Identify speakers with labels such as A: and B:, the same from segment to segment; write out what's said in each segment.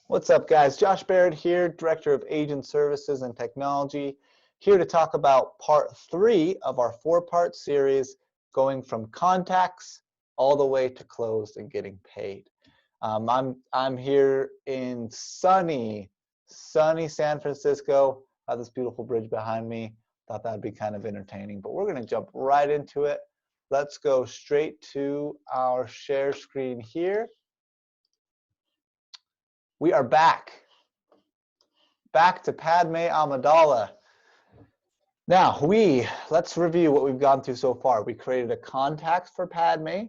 A: What's up, guys? Josh Barrett here, Director of Agent Services and Technology, here to talk about part 3 of our 4-part series going from contacts all the way to closed and getting paid. I'm here in sunny San Francisco. I have this beautiful bridge behind me. Thought that'd be kind of entertaining, but we're going to jump right into it. Let's go straight to our share screen here. We are back to Padme Amidala. Now, let's review what we've gone through so far. We created a contact for Padme,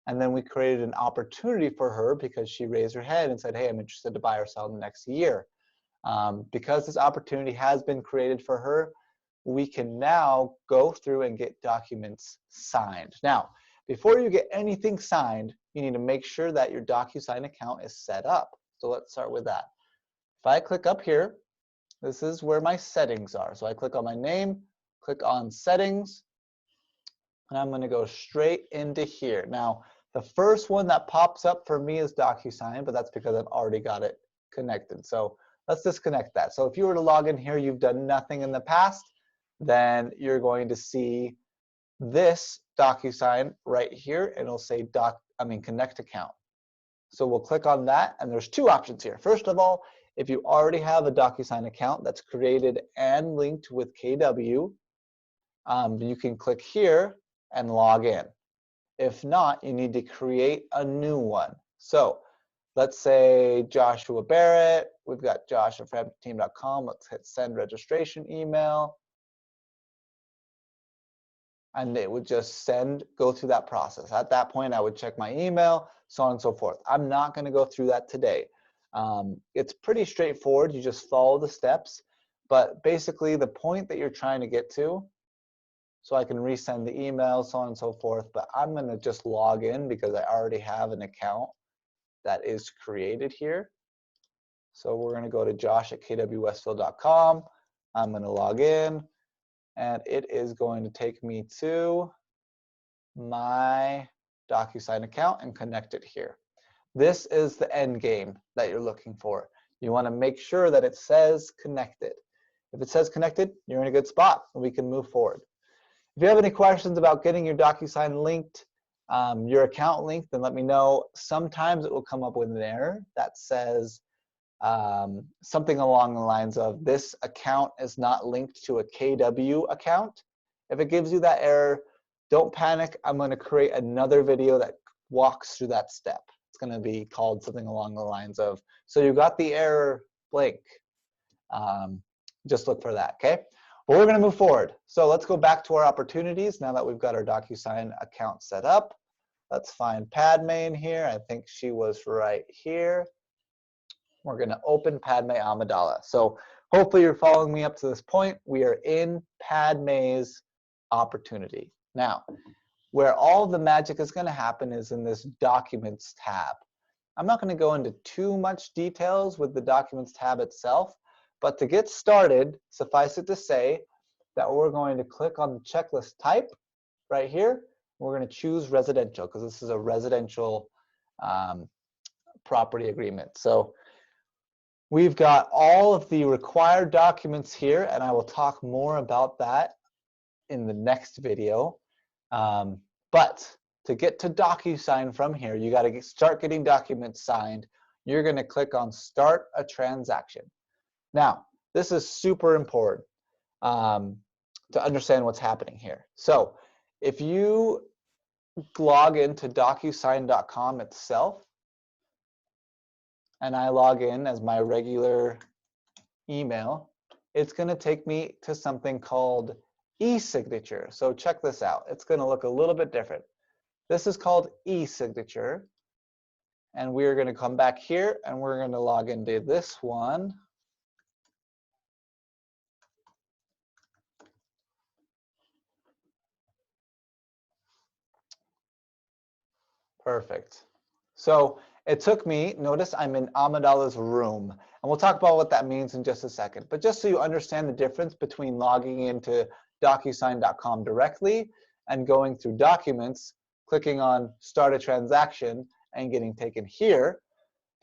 A: and then we created an opportunity for her because she raised her hand and said, hey, I'm interested to buy or sell in the next year. Because this opportunity has been created for her, we can now go through and get documents signed. Now, before you get anything signed, you need to make sure that your DocuSign account is set up. So let's start with that. If I click up here, this is where my settings are. So I click on my name, click on settings, and I'm going to go straight into here. Now, the first one that pops up for me is DocuSign, but that's because I've already got it connected. So let's disconnect that. So if you were to log in here, you've done nothing in the past, then you're going to see this DocuSign right here, and it'll say connect account. So we'll click on that, and there's two options here. First of all, if you already have a DocuSign account that's created and linked with KW, you can click here and log in. If not, you need to create a new one. So let's say Joshua Barrett. We've got josh@framptonteam.com. Let's hit send registration email. And it would just go through that process. At that point, I would check my email, so on and so forth. I'm not going to go through that today. It's pretty straightforward. You just follow the steps. But basically, the point that you're trying to get to, so I can resend the email, so on and so forth. But I'm going to just log in because I already have an account that is created here. So we're going to go to josh@kwwestfield.com. I'm going to log in. And it is going to take me to my DocuSign account and connect it here. This is the end game that you're looking for. You want to make sure that it says connected. If it says connected, you're in a good spot and we can move forward. If you have any questions about getting your DocuSign linked, your account linked, then let me know. Sometimes it will come up with an error that says something along the lines of this account is not linked to a KW account. If it gives you that error, don't panic. I'm going to create another video that walks through that step. It's going to be called something along the lines of, so you got the error blank. Just look for that, okay? Well, we're going to move forward. So let's go back to our opportunities now that we've got our DocuSign account set up. Let's find Padme in here. I think she was right here. We're going to open Padme Amidala. So hopefully you're following me up to this point. We are in Padme's opportunity. Now, where all the magic is going to happen is in this Documents tab. I'm not going to go into too much details with the Documents tab itself, but to get started, suffice it to say that we're going to click on the checklist type right here. We're going to choose residential because this is a residential property agreement. So we've got all of the required documents here, and I will talk more about that in the next video. But to get to DocuSign from here, you got to start getting documents signed. You're going to click on Start a Transaction. Now, this is super important to understand what's happening here. So if you log into DocuSign.com itself, and I log in as my regular email, it's going to take me to something called ESignature. So check this out. It's going to look a little bit different. This is called ESignature. And we're going to come back here and we're going to log into this one. Perfect. So it took me, notice I'm in Amidala's room, and we'll talk about what that means in just a second. But just so you understand the difference between logging into DocuSign.com directly and going through Documents, clicking on Start a Transaction, and getting taken here,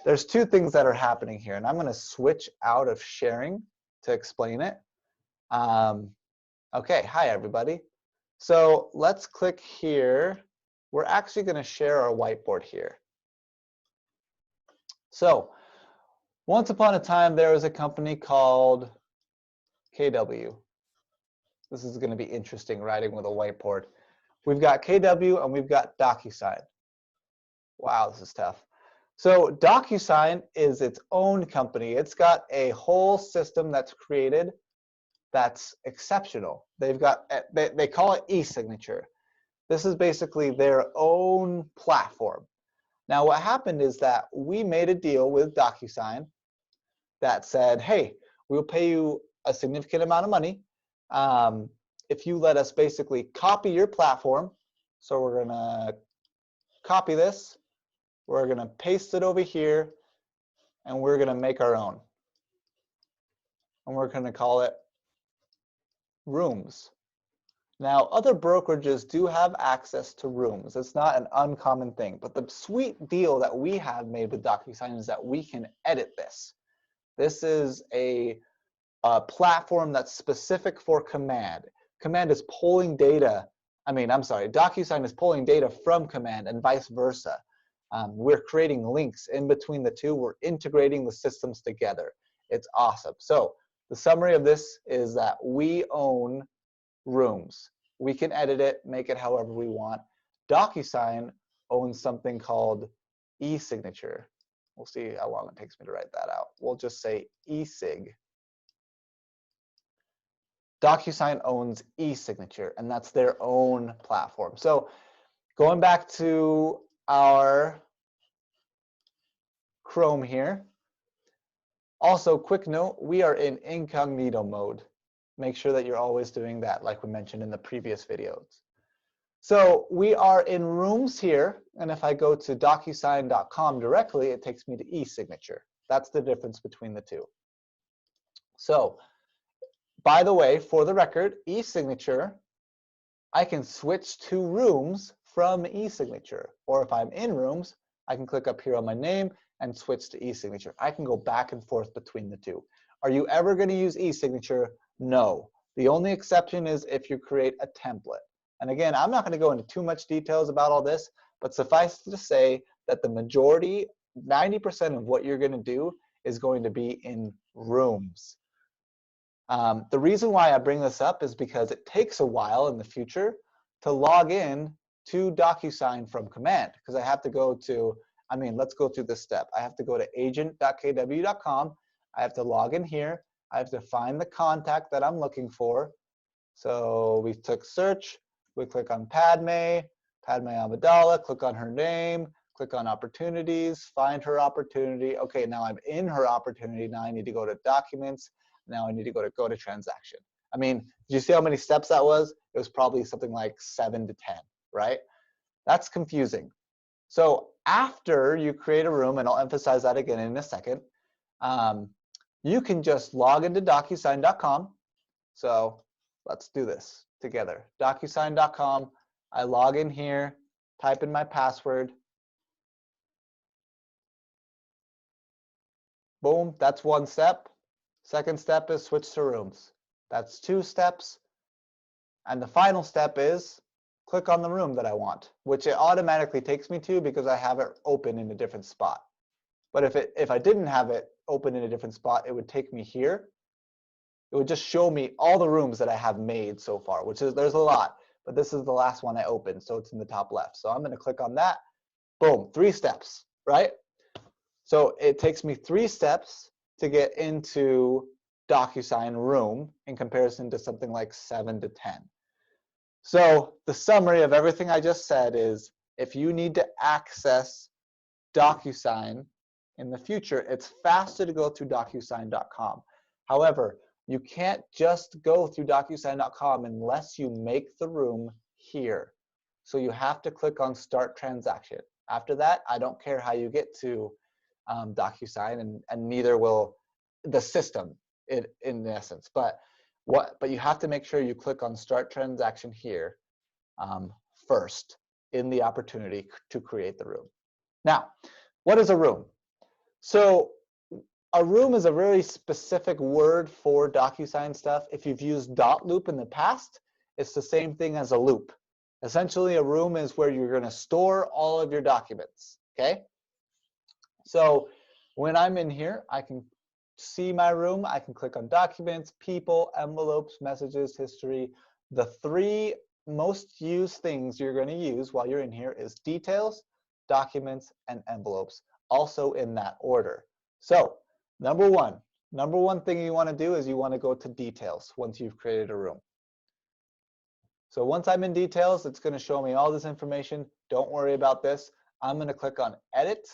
A: there's two things that are happening here, and I'm going to switch out of sharing to explain it. Okay, hi everybody. So let's click here. We're actually going to share our whiteboard here. So once upon a time, there was a company called KW. This is going to be interesting writing with a whiteboard. We've got KW and we've got DocuSign. Wow, this is tough. So DocuSign is its own company. It's got a whole system that's created that's exceptional. They've got, they call it ESignature. This is basically their own platform. Now what happened is that we made a deal with DocuSign that said, hey, we'll pay you a significant amount of money if you let us basically copy your platform. So we're gonna copy this, we're gonna paste it over here, and we're gonna make our own. And we're gonna call it Rooms. Now, other brokerages do have access to Rooms. It's not an uncommon thing, but the sweet deal that we have made with DocuSign is that we can edit this. This is a platform that's specific for Command. Command is pulling data. DocuSign is pulling data from Command and vice versa. We're creating links in between the two. We're integrating the systems together. It's awesome. So the summary of this is that we own Rooms. We can edit it, make it however we want. DocuSign owns something called ESignature. We'll see how long it takes me to write that out. We'll just say ESig. DocuSign owns ESignature, and that's their own platform. So going back to our Chrome here. Also, quick note, we are in incognito mode. Make sure that you're always doing that, like we mentioned in the previous videos. So we are in Rooms here, and if I go to DocuSign.com directly, it takes me to ESignature. That's the difference between the two. So, by the way, for the record, ESignature, I can switch to Rooms from ESignature. Or if I'm in Rooms, I can click up here on my name and switch to ESignature. I can go back and forth between the two. Are you ever going to use ESignature? No. The only exception is if you create a template. And again, I'm not going to go into too much details about all this, but suffice to say that the majority, 90% of what you're going to do is going to be in Rooms. The reason why I bring this up is because it takes a while in the future to log in to DocuSign from Command, because I have to go to, let's go through this step. I have to go to agent.kw.com. I have to log in here. I have to find the contact that I'm looking for. So we took search, we click on Padme Amidala, click on her name, click on opportunities, find her opportunity. Okay, now I'm in her opportunity. Now I need to go to documents. Now I need to go to transaction. Did you see how many steps that was? It was probably something like 7 to 10, right? That's confusing. So after you create a room, and I'll emphasize that again in a second, you can just log into DocuSign.com. So let's do this together. DocuSign.com. I log in here, type in my password. Boom, that's one step. Second step is switch to Rooms. That's 2 steps. And the final step is click on the room that I want, which it automatically takes me to because I have it open in a different spot. But if I didn't have it open in a different spot, it would take me here. It would just show me all the rooms that I have made so far, which is, there's a lot, but this is the last one I opened, so it's in the top left. So I'm going to click on that. Boom, 3 steps, right? So it takes me 3 steps to get into DocuSign Room in comparison to something like 7 to 10. So the summary of everything I just said is, if you need to access DocuSign in the future, it's faster to go through DocuSign.com. However, you can't just go through DocuSign.com unless you make the room here. So you have to click on Start Transaction. After that, I don't care how you get to DocuSign, and neither will the system in essence. But you have to make sure you click on Start Transaction here first in the opportunity to create the room. Now, what is a room? So a room is a very specific word for DocuSign stuff. If you've used dot loop in the past, it's the same thing as a loop. Essentially, a room is where you're going to store all of your documents, okay? So when I'm in here, I can see my room. I can click on documents, people, envelopes, messages, history. The three most used things you're going to use while you're in here is details, documents, and envelopes, also in that order. So number one thing you want to do is you want to go to details once you've created a room. So once I'm in details, it's going to show me all this information. Don't worry about this. I'm going to click on edit.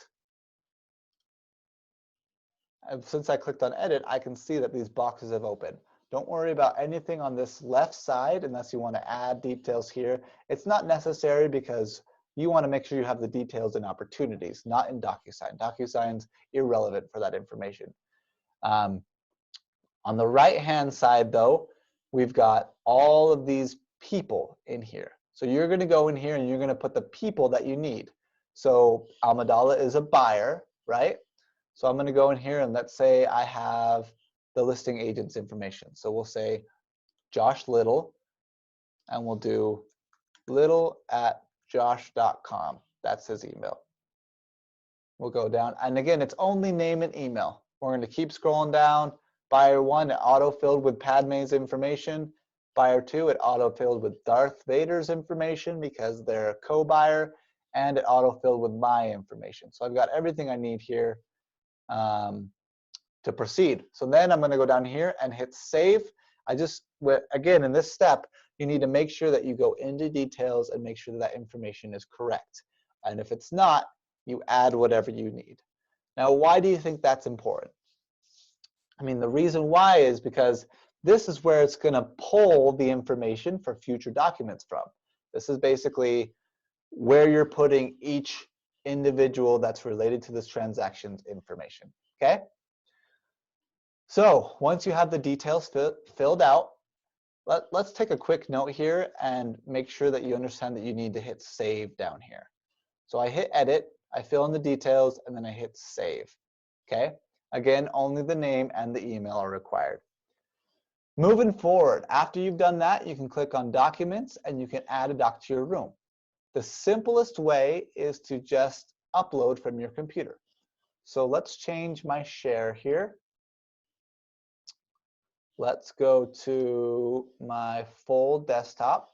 A: And since I clicked on edit, I can see that these boxes have opened. Don't worry about anything on this left side unless you want to add details here. It's not necessary because you want to make sure you have the details in opportunities, not in DocuSign. DocuSign's irrelevant for that information. On the right-hand side, though, we've got all of these people in here. So you're going to go in here and you're going to put the people that you need. So Amidala is a buyer, right? So I'm going to go in here and let's say I have the listing agent's information. So we'll say Josh Little, and we'll do little@josh.com. That's his email. We'll go down, and again, it's only name and email. We're going to keep scrolling down. Buyer 1, it auto-filled with Padme's information. Buyer 2, it auto-filled with Darth Vader's information because they're a co-buyer, and it auto-filled with my information. So I've got everything I need here to proceed. So then I'm going to go down here and hit save. Again, in this step, you need to make sure that you go into details and make sure that information is correct. And if it's not, you add whatever you need. Now, why do you think that's important? I mean, the reason why is because this is where it's going to pull the information for future documents from. This is basically where you're putting each individual that's related to this transaction's information, okay? So once you have the details filled out, let's take a quick note here and make sure that you understand that you need to hit save down here. So I hit edit, I fill in the details, and then I hit save, okay? Again, only the name and the email are required. Moving forward, after you've done that, you can click on documents and you can add a doc to your room. The simplest way is to just upload from your computer. So let's change my share here. Let's go to my full desktop.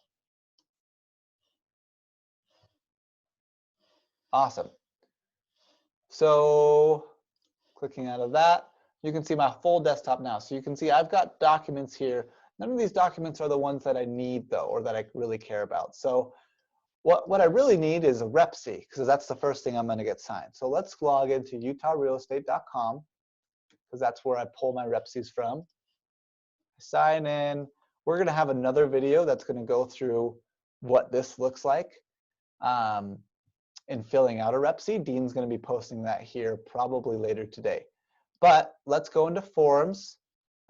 A: Awesome. So clicking out of that, you can see my full desktop now. So you can see I've got documents here. None of these documents are the ones that I need though, or that I really care about. So what I really need is a RepC, because that's the first thing I'm going to get signed. So let's log into utahrealestate.com, because that's where I pull my RepCs from. Sign in. We're going to have another video that's going to go through what this looks like in filling out a RepC. Dean's going to be posting that here probably later today. But let's go into forms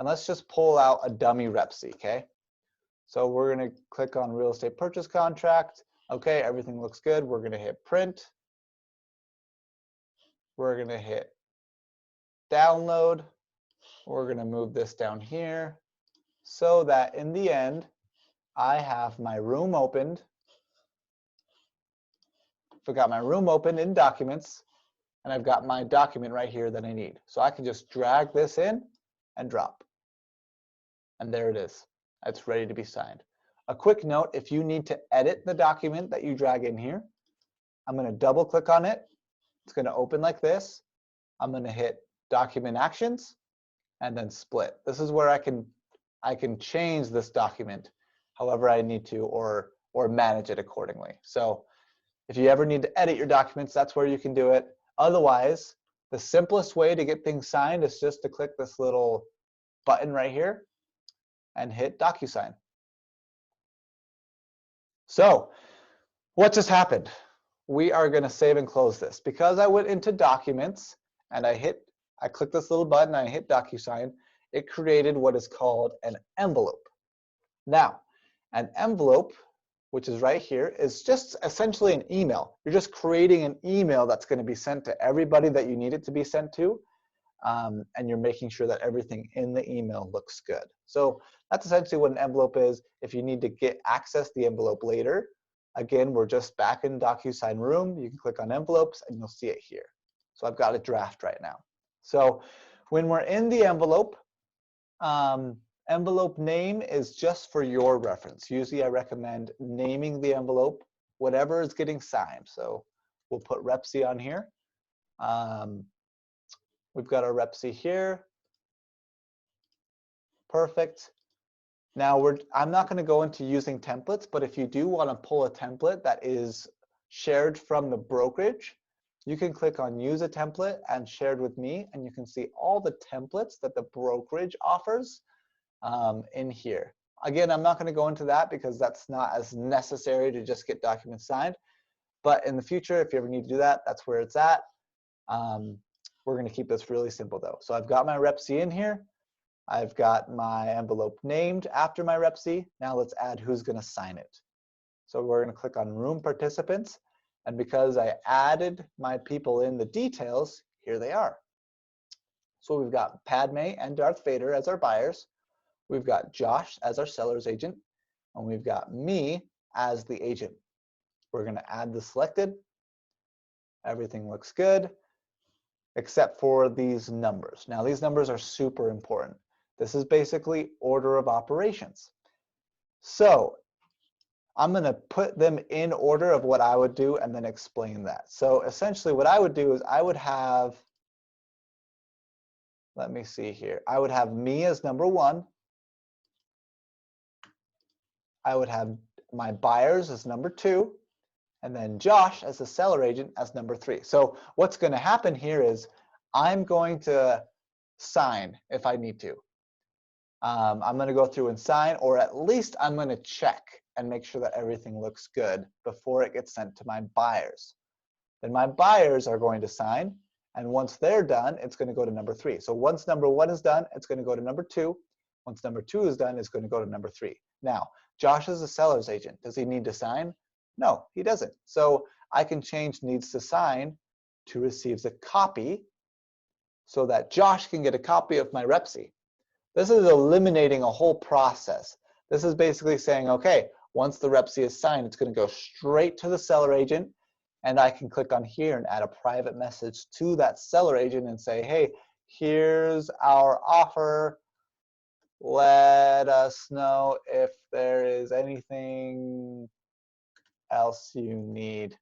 A: and let's just pull out a dummy RepC, okay? So we're going to click on real estate purchase contract. Okay, everything looks good. We're going to hit print. We're going to hit download. We're going to move this down here so that in the end, I have my room opened. I've got my room open in documents, and I've got my document right here that I need. So I can just drag this in and drop. And there it is. It's ready to be signed. A quick note, if you need to edit the document that you drag in here, I'm going to double click on it. It's going to open like this. I'm going to hit document actions and then split. This is where I can change this document however I need to, or manage it accordingly. So if you ever need to edit your documents, that's where you can do it. Otherwise, the simplest way to get things signed is just to click this little button right here and hit DocuSign. So what just happened? We are going to save and close this. Because I went into documents and I clicked this little button, I hit DocuSign, it created what is called an envelope. Now, an envelope which is right here, is just essentially an email. You're just creating an email that's going to be sent to everybody that you need it to be sent to, and you're making sure that everything in the email looks good. So that's essentially what an envelope is. If you need to access the envelope later, again, we're just back in DocuSign Room. You can click on envelopes and you'll see it here. So I've got a draft right now. So when we're in the envelope, envelope name is just for your reference. Usually I recommend naming the envelope, whatever is getting signed. So we'll put Repsy on here. We've got our Repsy here. Perfect. Now I'm not going to go into using templates, but if you do want to pull a template that is shared from the brokerage, you can click on use a template and shared with me, and you can see all the templates that the brokerage offers in here. Again, I'm not going to go into that because that's not as necessary to just get documents signed. But in the future, if you ever need to do that, that's where it's at. We're going to keep this really simple though. So I've got my Repsy in here. I've got my envelope named after my Repsy. Now let's add who's going to sign it. So we're going to click on room participants. And because I added my people in the details, here they are. So we've got Padme and Darth Vader as our buyers. We've got Josh as our seller's agent. And we've got me as the agent. We're going to add the selected. Everything looks good, except for these numbers. Now these numbers are super important. This is basically order of operations. So I'm going to put them in order of what I would do and then explain that. So essentially what I would do is I would have, let me see here, I would have me as number 1. I would have my buyers as number 2, and then Josh as the seller agent as number 3. So what's going to happen here is I'm going to sign if I need to. I'm going to go through and sign, or at least I'm going to check and make sure that everything looks good before it gets sent to my buyers. Then my buyers are going to sign, and once they're done, it's going to go to number 3. So once number 1 is done, it's going to go to number 2. Once number 2 is done, it's going to go to number 3. Now, Josh is a seller's agent. Does he need to sign? No, he doesn't. So I can change needs to sign to receives a copy so that Josh can get a copy of my Repsy. This is eliminating a whole process. This is basically saying, okay, once the Repsy is signed, it's going to go straight to the seller agent, and I can click on here and add a private message to that seller agent and say, hey, here's our offer. Let us know if there is anything else you need.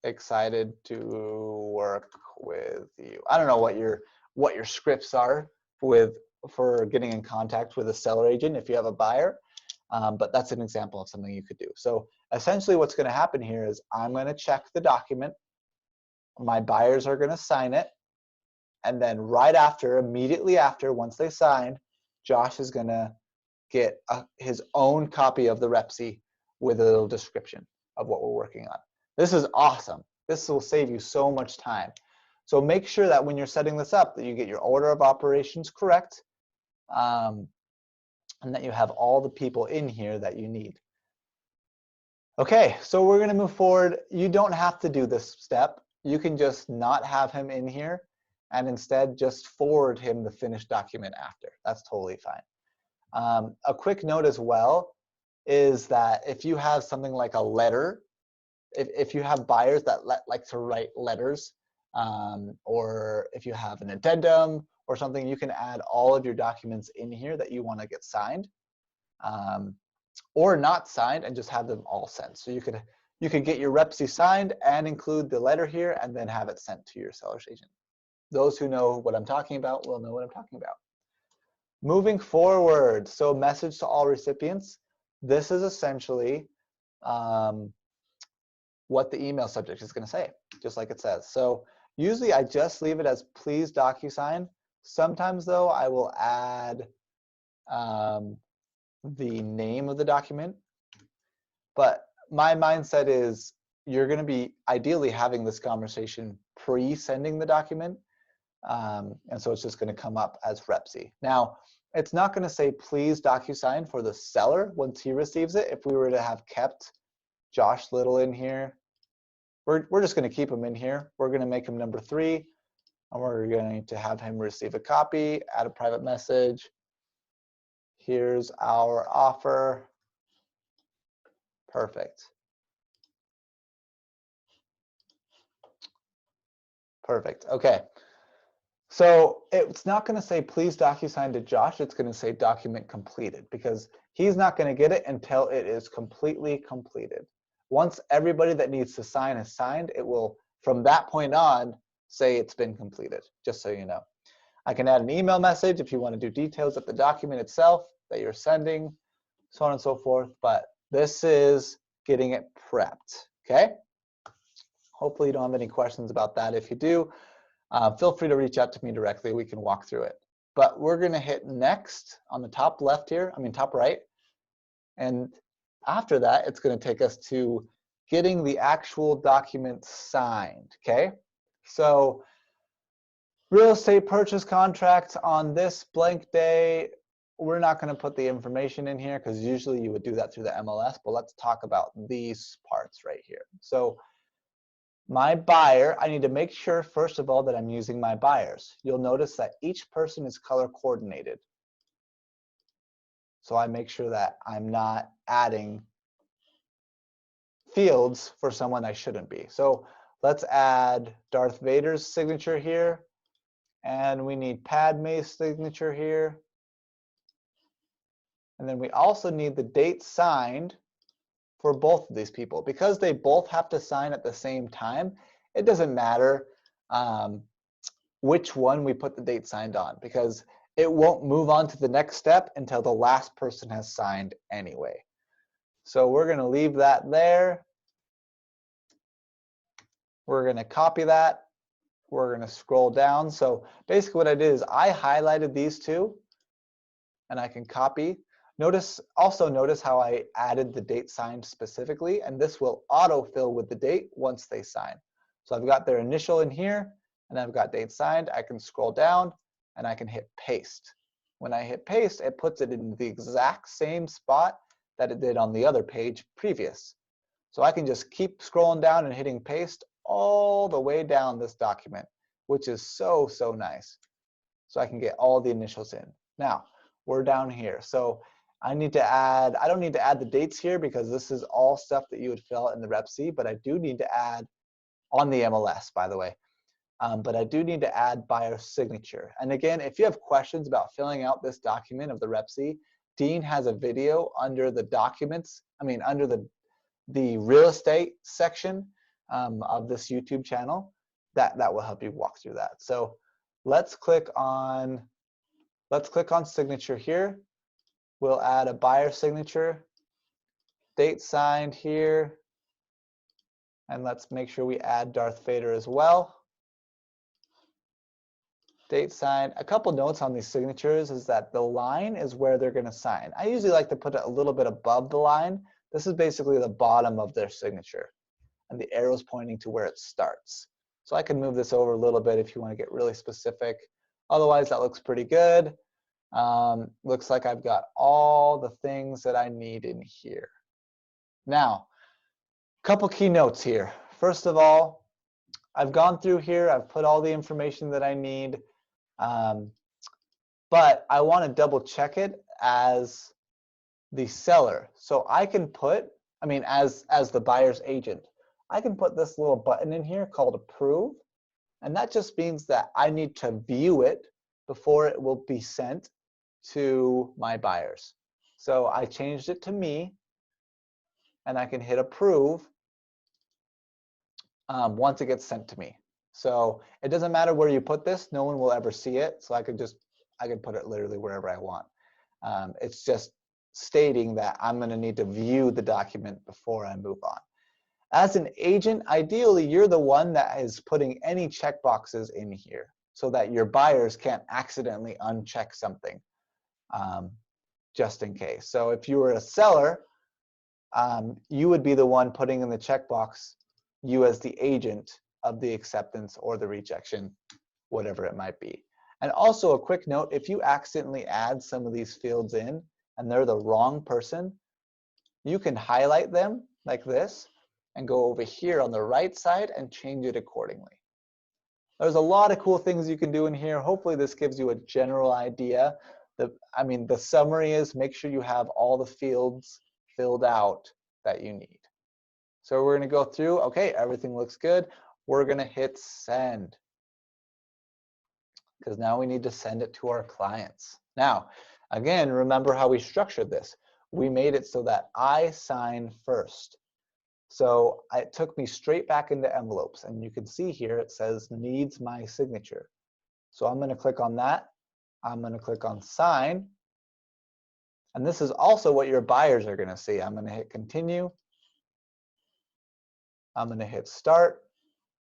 A: Excited to work with you. I don't know what your scripts are for getting in contact with a seller agent if you have a buyer, but that's an example of something you could do. So essentially what's going to happen here is I'm going to check the document, my buyers are going to sign it, and then right after, immediately after, once they sign, Josh is going to get his own copy of the Repsy with a little description of what we're working on. This is awesome. This will save you so much time. So make sure that when you're setting this up that you get your order of operations correct, and that you have all the people in here that you need. Okay, so we're going to move forward. You don't have to do this step. You can just not have him in here and instead just forward him the finished document after. That's totally fine. A quick note as well is that if you have something like a letter, if you have buyers that like to write letters, or if you have an addendum or something, you can add all of your documents in here that you want to get signed, or not signed, and just have them all sent. So you could get your Repsy signed and include the letter here and then have it sent to your seller's agent. Those who know what I'm talking about will know what I'm talking about. Moving forward, so message to all recipients. This is essentially what the email subject is going to say, just like it says. So usually I just leave it as please DocuSign. Sometimes though I will add the name of the document, but my mindset is you're going to be ideally having this conversation pre-sending the document, and so it's just going to come up as Repsy. Now it's not going to say please DocuSign for the seller once he receives it. If we were to have kept Josh Little in here, we're just going to keep him in here. We're going to make him number 3, and we're going to have him receive a copy, add a private message. Here's our offer. Perfect. Perfect. Okay. So it's not going to say please DocuSign to Josh. It's going to say document completed because he's not going to get it until it is completely completed. Once everybody that needs to sign is signed, it will, from that point on, say it's been completed, just so you know. I can add an email message if you want to do details of the document itself that you're sending, so on and so forth. But this is getting it prepped, okay? Hopefully you don't have any questions about that. If you do, feel free to reach out to me directly. We can walk through it. But we're going to hit next on the top left here, top right. And after that, it's going to take us to getting the actual document signed, okay? So real estate purchase contract on this blank day, we're not going to put the information in here because usually you would do that through the MLS, but let's talk about these parts right here. So my buyer, I need to make sure, first of all, that I'm using my buyers. You'll notice that each person is color coordinated. So I make sure that I'm not adding fields for someone I shouldn't be. So let's add Darth Vader's signature here. And we need Padme's signature here. And then we also need the date signed for both of these people. Because they both have to sign at the same time, it doesn't matter which one we put the date signed on, because it won't move on to the next step until the last person has signed anyway. So we're going to leave that there. We're going to copy that. We're going to scroll down. So basically what I did is I highlighted these two, and I can copy. Also notice how I added the date signed specifically, and this will autofill with the date once they sign. So I've got their initial in here, and I've got date signed. I can scroll down, and I can hit paste. When I hit paste, it puts it in the exact same spot that it did on the other page previous. So I can just keep scrolling down and hitting paste all the way down this document, which is so, so nice. So I can get all the initials in. Now, we're down here. So I don't need to add the dates here because this is all stuff that you would fill out in the Rep C, but I do need to add on the MLS, by the way. But I do need to add buyer signature. And again, if you have questions about filling out this document of the Rep C, Dean has a video under the documents, under the real estate section of this YouTube channel that will help you walk through that. So let's click on signature here. We'll add a buyer signature, date signed here, and let's make sure we add Darth Vader as well. Date signed. A couple notes on these signatures is that the line is where they're going to sign. I usually like to put it a little bit above the line. This is basically the bottom of their signature, and the arrow's pointing to where it starts. So I can move this over a little bit if you want to get really specific. Otherwise, that looks pretty good. Looks like I've got all the things that I need in here. Now, a couple key notes here. First of all, I've gone through here. I've put all the information that I need. But I want to double check it as the seller. So I can put, as the buyer's agent, I can put this little button in here called approve. And that just means that I need to view it before it will be sent to my buyers. So I changed it to me, and I can hit approve once it gets sent to me. So it doesn't matter where you put this, no one will ever see it. So I could put it literally wherever I want. It's just stating that I'm going to need to view the document before I move on. As an agent, ideally you're the one that is putting any checkboxes in here so that your buyers can't accidentally uncheck something. Just in case. So if you were a seller, you would be the one putting in the checkbox, you as the agent of the acceptance or the rejection, whatever it might be. And also a quick note, if you accidentally add some of these fields in and they're the wrong person, you can highlight them like this and go over here on the right side and change it accordingly. There's a lot of cool things you can do in here. Hopefully this gives you a general idea. The summary is make sure you have all the fields filled out that you need. So we're going to go through, okay, everything looks good. We're going to hit send, because now we need to send it to our clients. Now, again, remember how we structured this. We made it so that I sign first. So it took me straight back into envelopes, and you can see here it says needs my signature. So I'm going to click on that. I'm going to click on sign. And this is also what your buyers are going to see. I'm going to hit continue. I'm going to hit start.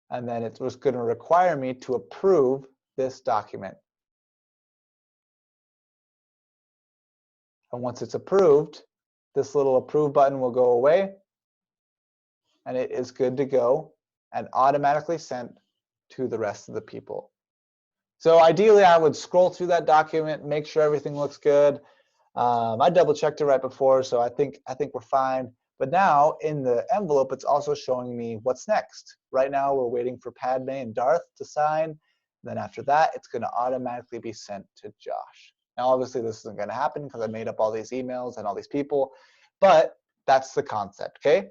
A: And then it was going to require me to approve this document. And once it's approved, this little approve button will go away. And it is good to go and automatically sent to the rest of the people. So ideally, I would scroll through that document, make sure everything looks good. I double checked it right before, so I think we're fine. But now in the envelope, it's also showing me what's next. Right now, we're waiting for Padme and Darth to sign. Then after that, it's going to automatically be sent to Josh. Now, obviously, this isn't going to happen because I made up all these emails and all these people, but that's the concept, okay?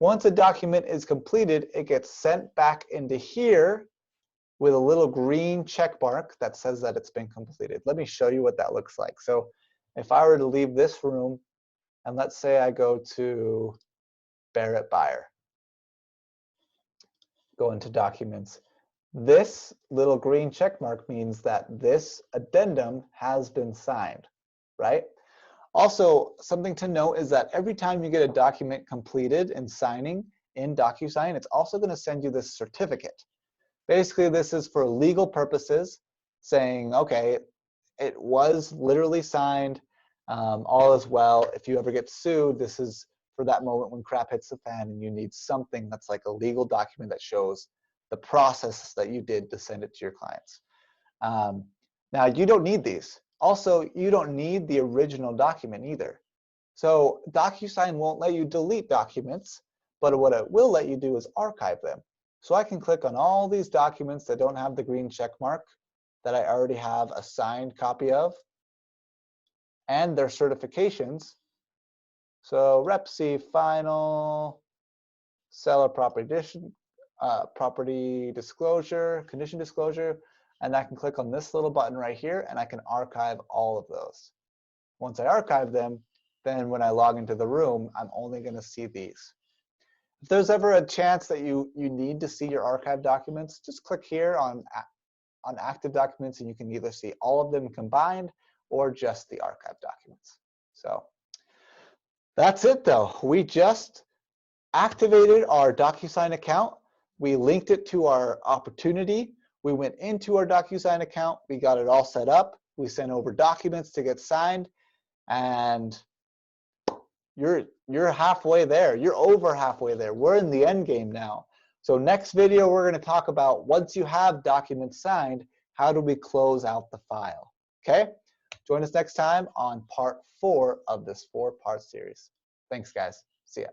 A: Once a document is completed, it gets sent back into here with a little green check mark that says that it's been completed. Let me show you what that looks like. So if I were to leave this room, and let's say I go to Barrett Buyer, go into documents, this little green check mark means that this addendum has been signed, right? Also, something to note is that every time you get a document completed and signing in DocuSign, it's also going to send you this certificate. Basically, this is for legal purposes, saying, okay, it was literally signed, all is well. If you ever get sued, this is for that moment when crap hits the fan and you need something that's like a legal document that shows the process that you did to send it to your clients. Now, you don't need these. Also, you don't need the original document either. So DocuSign won't let you delete documents, but what it will let you do is archive them. So I can click on all these documents that don't have the green check mark that I already have a signed copy of and their certifications. So Rep C final, seller property disclosure, condition disclosure, and I can click on this little button right here and I can archive all of those. Once I archive them, then when I log into the room, I'm only going to see these. If there's ever a chance that you need to see your archive documents, just click here on active documents and you can either see all of them combined or just the archive documents. So that's it though. We just activated our DocuSign account. We linked it to our opportunity. We went into our DocuSign account. We got it all set up. We sent over documents to get signed, and you're halfway there. You're over halfway there. We're in the end game now. So next video, we're going to talk about once you have documents signed, how do we close out the file? Okay? Join us next time on part 4 of this 4-part series. Thanks, guys. See ya.